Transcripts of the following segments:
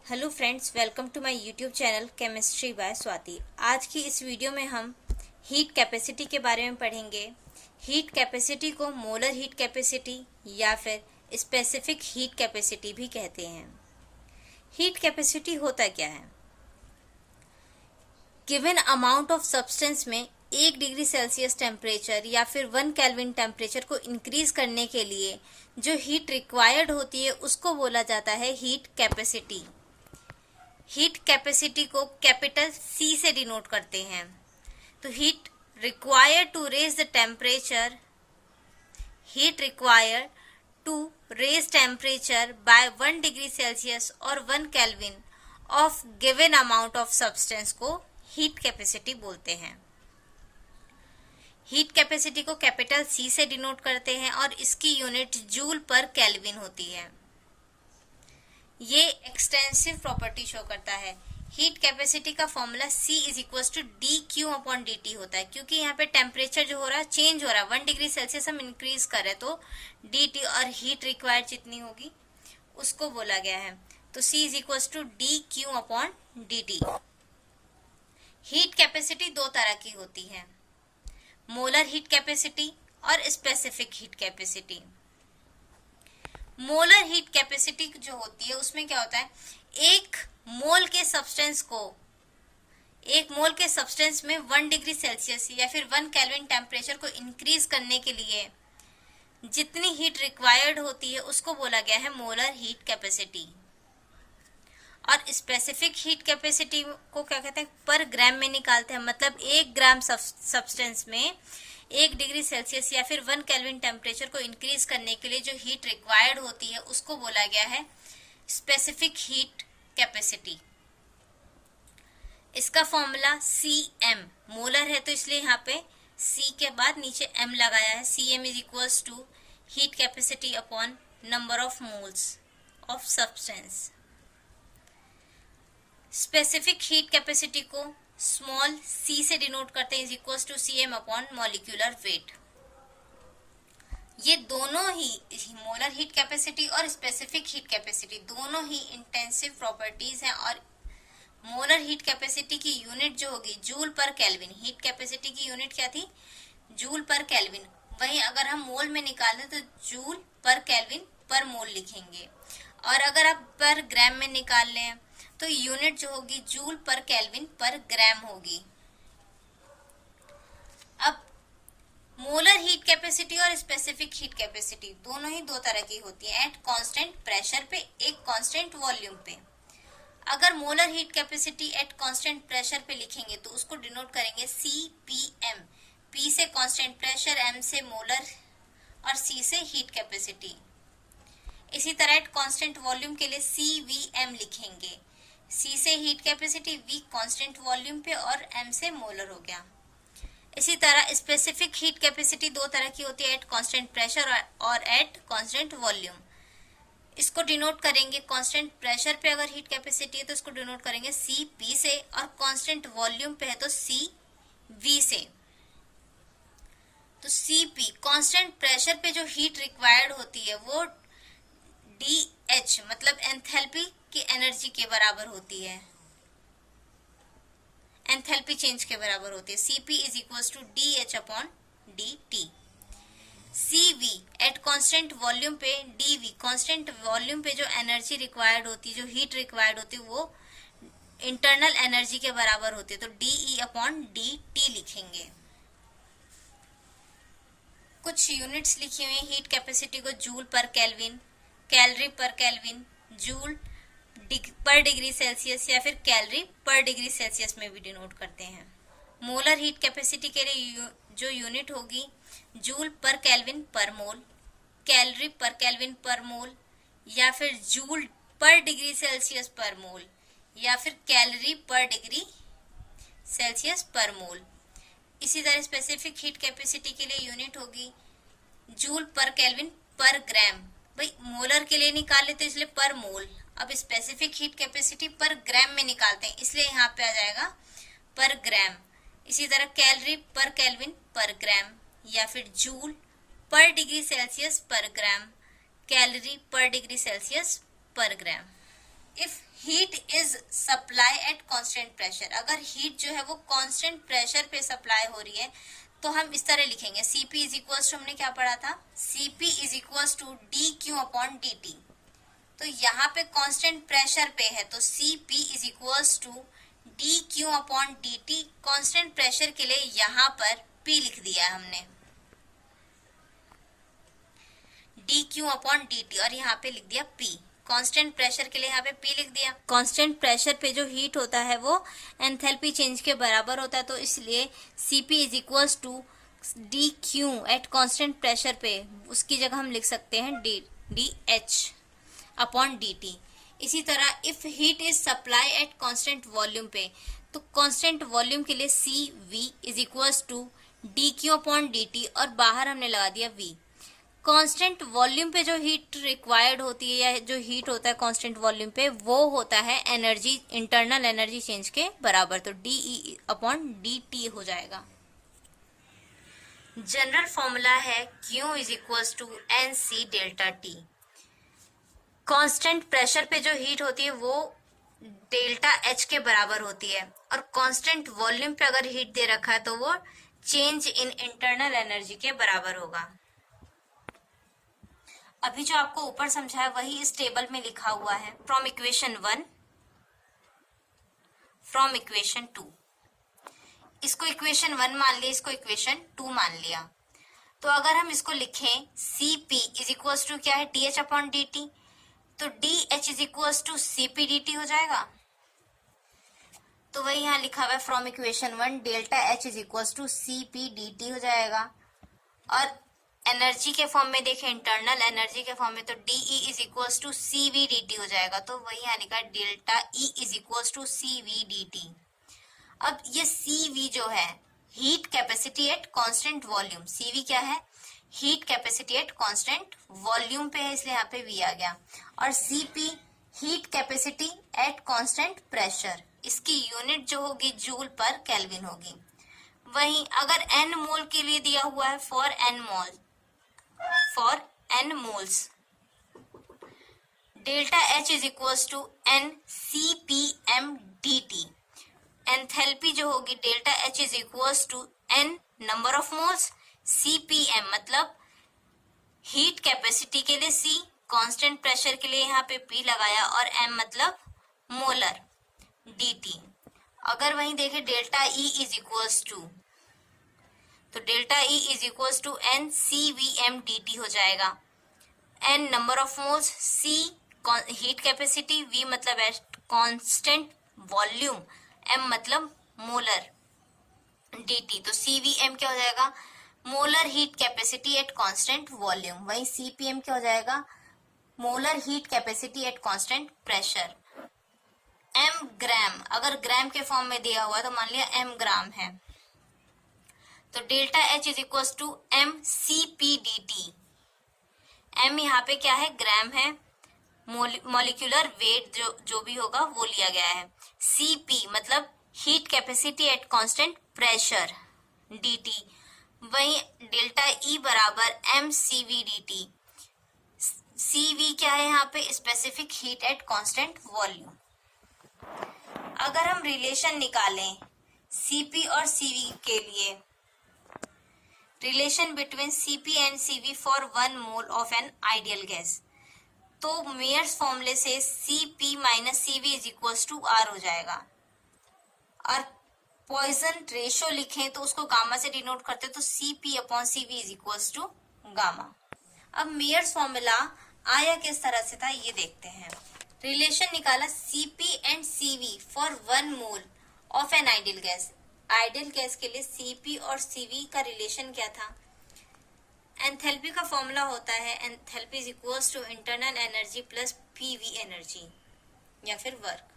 Hello friends, welcome to my YouTube channel chemistry by Swati. आज की इस वीडियो में हम हीट कैपेसिटी के बारे में पढ़ेंगे। हीट कैपेसिटी को मोलर हीट कैपेसिटी या फिर स्पेसिफिक हीट कैपेसिटी भी कहते हैं। हीट कैपेसिटी होता क्या है? गिवन अमाउंट ऑफ सब्सटेंस में 1 डिग्री सेल्सियस टेम्परेचर या फिर 1 केल्विन टेम्परेचर को इंक्रीज करने के लिए जो हीट रिक्वायर्ड होती है उसको बोला जाता है हीट कैपेसिटी। हीट कैपेसिटी को कैपिटल C से डिनोट करते हैं। तो heat required to raise the temperature, heat required to raise temperature by 1 degree Celsius और 1 kelvin of given amount of substance को हीट कैपेसिटी बोलते हैं। हीट कैपेसिटी को कैपिटल C से डिनोट करते हैं और इसकी यूनिट जूल पर केल्विन होती है। ये एक्सटेंसिव प्रॉपर्टी शो करता है। हीट कैपेसिटी का formula C is equal to dQ/dt होता है, क्योंकि यहाँ पे टेम्परेचर जो हो रहा है चेंज हो रहा है, 1 डिग्री सेल्सियस हम इंक्रीज कर रहे हैं तो dt और हीट रिक्वायर्ड जितनी होगी उसको बोला गया है। तो C is equal to dQ/dt। Heat capacity दो तरह की होती है, मोलर हीट कैपेसिटी और specific heat capacity. Molar heat capacity जो होती है उसमें क्या होता है, एक मोल के सब्सटेंस में 1 डिग्री सेल्सियस या फिर 1 केल्विन टेम्परेचर को इंक्रीज करने के लिए जितनी हीट रिक्वायर्ड होती है उसको बोला गया है मोलर हीट कैपेसिटी। और स्पेसिफिक हीट कैपेसिटी को क्या कहते हैं, पर ग्राम में निकालते हैं। मतलब 1 ग्राम सब्सटेंस में 1 डिग्री सेल्सियस या फिर 1 केल्विन टेम्परेचर को इंक्रीज करने के लिए जो हीट रिक्वायर्ड होती है उसको बोला गया है स्पेसिफिक हीट कैपेसिटी। इसका फॉर्मूला Cm, मोलर है तो इसलिए यहाँ पे C के बाद नीचे M लगाया है। Cm is equals to heat capacity upon number of moles of substance. Specific heat capacity को स्मॉल c से डिनोट करते हैं, is equal to Cm upon molecular weight. ये दोनों ही मोलर हीट कैपेसिटी और स्पेसिफिक हीट कैपेसिटी दोनों ही इंटेंसिव प्रॉपर्टीज हैं। और मोलर हीट कैपेसिटी की यूनिट जो होगी joule per kelvin, heat capacity की यूनिट क्या थी, जूल पर केल्विन। वहीं अगर हम मोल में निकाल दें तो जूल पर केल्विन पर मोल लिखेंगे। और अगर आप पर ग्राम में निकाल लें तो यूनिट जो होगी जूल पर केल्विन पर ग्राम होगी। अब मोलर हीट कैपेसिटी और स्पेसिफिक हीट कैपेसिटी दोनों ही दो तरह की होती है, एट कांस्टेंट प्रेशर पे, एक कांस्टेंट वॉल्यूम पे। अगर molar heat capacity at constant pressure पे लिखेंगे तो उसको डिनोट करेंगे CPM, P से कांस्टेंट प्रेशर, M से मोलर और C से हीट कैपेसिटी। इसी तरह एट कांस्टेंट वॉल्यूम के लिए CVM लिखेंगे, C से heat capacity, V constant volume पे और M से मोलर हो गया। इसी तरह स्पेसिफिक हीट कैपेसिटी दो तरह की होती है, एट कांस्टेंट प्रेशर और एट कांस्टेंट वॉल्यूम। इसको डिनोट करेंगे कांस्टेंट प्रेशर पे अगर हीट कैपेसिटी है तो इसको डिनोट करेंगे CP से, और कांस्टेंट वॉल्यूम पे है तो CV से। तो CP कांस्टेंट प्रेशर पे जो हीट रिक्वायर्ड होती है वो DH मतलब एंथैल्पी की एनर्जी के बराबर होती है, एंथैल्पी चेंज के बराबर होती है। Cp is equals to DH upon dt। CV at constant volume पे, DV कांस्टेंट वॉल्यूम पे जो एनर्जी रिक्वायर्ड होती है, जो हीट रिक्वायर्ड होती है वो इंटरनल एनर्जी के बराबर होती है, तो DE अपॉन dt लिखेंगे। कुछ यूनिट्स लिखी हुई है हीट कैपेसिटी को जूल पर केल्विन, कैलोरी पर केल्विन, जूल पर डिग्री सेल्सियस या फिर कैलोरी पर डिग्री सेल्सियस में भी डिनोट करते हैं। मोलर हीट कैपेसिटी के लिए जो यूनिट होगी जूल पर केल्विन पर मोल, कैलोरी पर केल्विन पर मोल या फिर जूल पर डिग्री सेल्सियस पर मोल या फिर कैलोरी पर डिग्री सेल्सियस पर मोल। इसी तरह स्पेसिफिक हीट कैपेसिटी के लिए यूनिट होगी जूल पर केल्विन पर ग्राम। भाई मोलर के लिए निकाल लेते इसलिए पर मोल, अब स्पेसिफिक हीट कैपेसिटी पर ग्राम में निकालते हैं इसलिए यहाँ पे आ जाएगा पर ग्राम। इसी तरह कैलोरी पर केल्विन पर ग्राम या फिर जूल पर डिग्री सेल्सियस पर ग्राम, कैलोरी पर degree Celsius per gram. If heat is supply at constant pressure, अगर हीट जो है वो कांस्टेंट प्रेशर पे सप्लाई हो रही है तो हम इस तरह लिखेंगे Cp इज इक्वल्स टू, हमने क्या पढ़ा था, Cp is equals to dQ upon dt। तो यहाँ पे कांस्टेंट प्रेशर पे है तो Cp is equals to dQ upon dt। Constant pressure के लिए यहाँ पर P लिख दिया है हमने, dQ अपॉन dt, और यहाँ पे लिख दिया P। कांस्टेंट प्रेशर के लिए यहाँ पे P लिख दिया। कांस्टेंट प्रेशर पे जो हीट होता है वो एंथैल्पी चेंज के बराबर होता है, तो इसलिए Cp is equals to dQ at constant pressure पे, उसकी जगह हम लिख सकते हैं dH अपॉन dt। इसी तरह if heat is supply at constant volume पे, तो कांस्टेंट वॉल्यूम के लिए Cv is equals to dQ upon dt, और बाहर हमने लगा दिया V। कांस्टेंट वॉल्यूम पे जो हीट रिक्वायर्ड होती है या जो हीट होता है कांस्टेंट वॉल्यूम पे, वो होता है एनर्जी, इंटरनल एनर्जी चेंज के बराबर, तो dE अपॉन dt हो जाएगा। जनरल फॉर्मूला है Q is equals to NC delta T। Constant pressure पे जो हीट होती है वो डेल्टा H के बराबर होती है, और कांस्टेंट वॉल्यूम पे अगर हीट दे रखा है तो वो चेंज इन इंटरनल एनर्जी के बराबर होगा। अभी जो आपको ऊपर समझाया वही इस टेबल में लिखा हुआ है, फ्रॉम इक्वेशन 1, फ्रॉम इक्वेशन 2। इसको इक्वेशन 1 मान लिया, इसको इक्वेशन 2 मान लिया। तो अगर हम इसको लिखें Cp इज इक्वल्स टू क्या है, dH अपॉन dt, तो dH is equals to Cp dt हो जाएगा। तो वही यहाँ लिखा हुआ है from equation 1, delta H is equals to Cp dt हो जाएगा। और एनर्जी के फॉर्म में देखें, इंटरनल एनर्जी के फॉर्म में, तो dE is equals to Cv dt हो जाएगा। तो वही यहाँ लिखा है delta E is equals to Cv dt। अब ये Cv जो है heat capacity at constant volume, Cv क्या है, heat capacity at constant volume पे है, इसलिए यहाँ पे V आ गया। और Cp heat capacity at constant pressure, इसकी यूनिट जो होगी जूल पर केल्विन होगी। वहीं अगर n मोल के लिए दिया हुआ है for n moles, delta H is equals to n CpM dt। Enthalpy जो होगी delta H is equals to n number of moles, CpM मतलब हीट कैपेसिटी के लिए C, कांस्टेंट प्रेशर के लिए यहाँ पे P लगाया, और M मतलब मोलर dt। अगर वहीं देखें delta E is equals to, तो delta E is equals to n CvM dt हो जाएगा। n number of moles, C heat capacity, V मतलब कांस्टेंट वॉल्यूम, M मतलब मोलर dt। तो CvM क्या हो जाएगा, molar heat capacity at constant volume. वहीं CpM क्या हो जाएगा, molar heat capacity at constant pressure. M gram, अगर ग्राम के फॉर्म में दिया हुआ तो मान लिया M ग्राम है, तो delta H is equals to M Cp dt। M यहाँ पे क्या है, ग्राम है, मॉलिक्यूलर वेट जो भी होगा वो लिया गया है। Cp मतलब heat capacity at constant pressure dt। वहीं डेल्टा E बराबर M Cv dt। Cv क्या है यहाँ पे, specific heat at constant volume. अगर हम रिलेशन निकालें Cp और Cv के लिए, relation between Cp and Cv for 1 mole of an ideal gas, तो मेयर्स फॉर्मूले से Cp minus Cv is equals to R हो जाएगा। और पॉइजन रेशो लिखें तो उसको गामा से डिनोट करते, तो Cp अपॉन Cv is equals to gamma. अब मेयर्स फॉर्मूला आया किस तरह से था ये देखते हैं। रिलेशन निकाला Cp and Cv for 1 mole of an ideal gas. Ideal gas के लिए Cp और Cv का रिलेशन क्या था, एंथैल्पी का फॉर्मूला होता है enthalpy is equals to internal energy plus PV energy या फिर वर्क।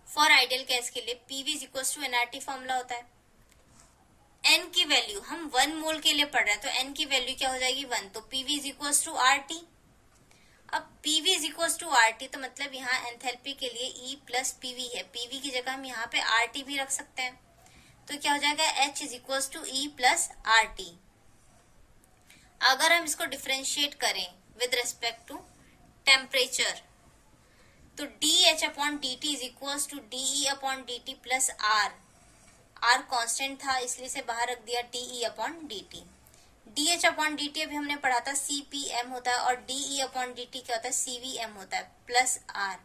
फॉर आइडियल गैस के लिए PV is equals to nRT formula होता है। n की वैल्यू हम 1 मोल के लिए पढ़ रहे हैं, तो n की वैल्यू क्या हो जाएगी 1, तो PV is equals to RT। अब PV is equals to RT, तो मतलब यहाँ एंथैल्पी के लिए E प्लस PV है, PV की जगह हम यहाँ पे RT भी रख सकते हैं, तो क्या हो जाएगा H is equals to E plus RT। अगर हम इसको डिफरेंशिएट करें विद रेस्पेक्ट टू टेम्परेचर, तो dH upon dt is equal to dE upon dt plus R। R constant था इसलिए से बाहर रख दिया dE upon dt। dH upon dt अभी हमने पढ़ा था CPM होता है और dE अपॉन dt क्या होता है CVM होता है प्लस R।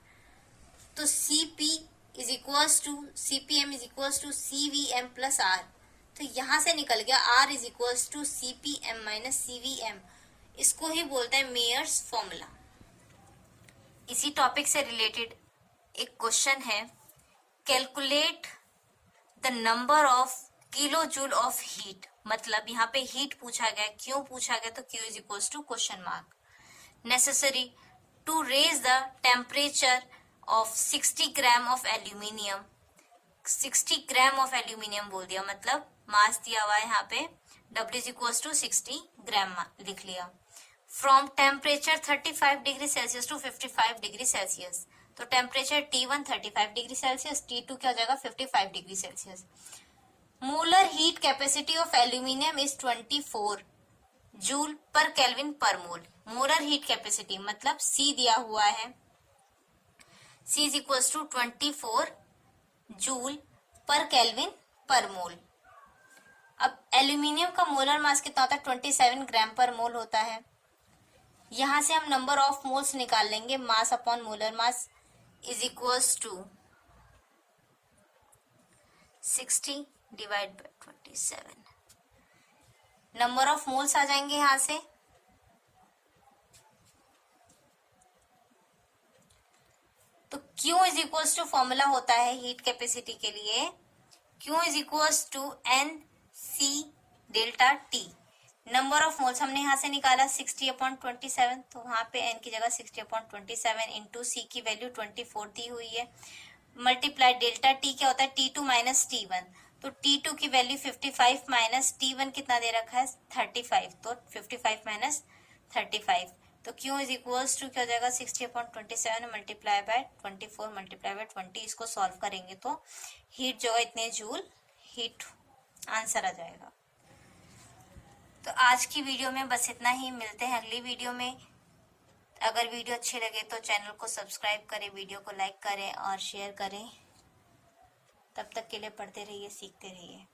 तो CP is equals to CPM is equals to CVM plus R। तो यहां से निकल गया R is equals to CPM minus CVM। इसको ही बोलते हैं मेयर्स फॉर्मूला। इसी टॉपिक से रिलेटेड एक क्वेश्चन है, calculate the number of kilojoule of heat. मतलब यहाँ पे हीट पूछा गया, क्यों पूछा गया, तो Q is equals to question mark. Necessary to raise the temperature of 60 gram of aluminium. 60 gram of aluminium बोल दिया, मतलब मास दिया हुआ है यहाँ पे W is equals to 60 gram लिख लिया। From temperature 35 degree Celsius to 55 degree Celsius. तो temperature T1 35 degree Celsius, T2 क्या हो जाएगा 55 degree Celsius. Molar heat capacity of aluminium is 24 joule per kelvin per mole. Molar heat capacity मतलब C दिया हुआ है, C is equal to 24 joule per kelvin per mole. अब aluminium का molar mass कितना होता है 27 ग्राम पर मोल होता है। यहां से हम नंबर ऑफ मोल्स निकाल लेंगे, mass upon molar mass is equals to 60 divide by 27। Number of moles आ जाएंगे यहां से। तो Q is equals to formula होता है हीट कैपेसिटी के लिए, Q is equals to NC delta T। Number of moles हमने यहां से निकाला 60 अपॉन 27, तो वहां पे n की जगह 60 अपॉन 27 इंटू C की वैल्यू 24 दी हुई है, मल्टीप्लाई डेल्टा T क्या होता है T2 माइनस T1। तो T2 की वैल्यू 55 माइनस T1 कितना दे रखा है 35, तो 55 माइनस 35। तो Q इज इक्वल्स टू क्या हो जाएगा 60 upon 27 multiply by 24 multiply by 20। इसको सॉल्व करेंगे तो हीट जो है इतने जूल हीट आंसर आ जाएगा। तो आज की वीडियो में बस इतना ही, मिलते हैं अगली वीडियो में। अगर वीडियो अच्छी लगे तो चैनल को सब्सक्राइब करें, वीडियो को लाइक करें और शेयर करें। तब तक के लिए पढ़ते रहिए, सीखते रहिए।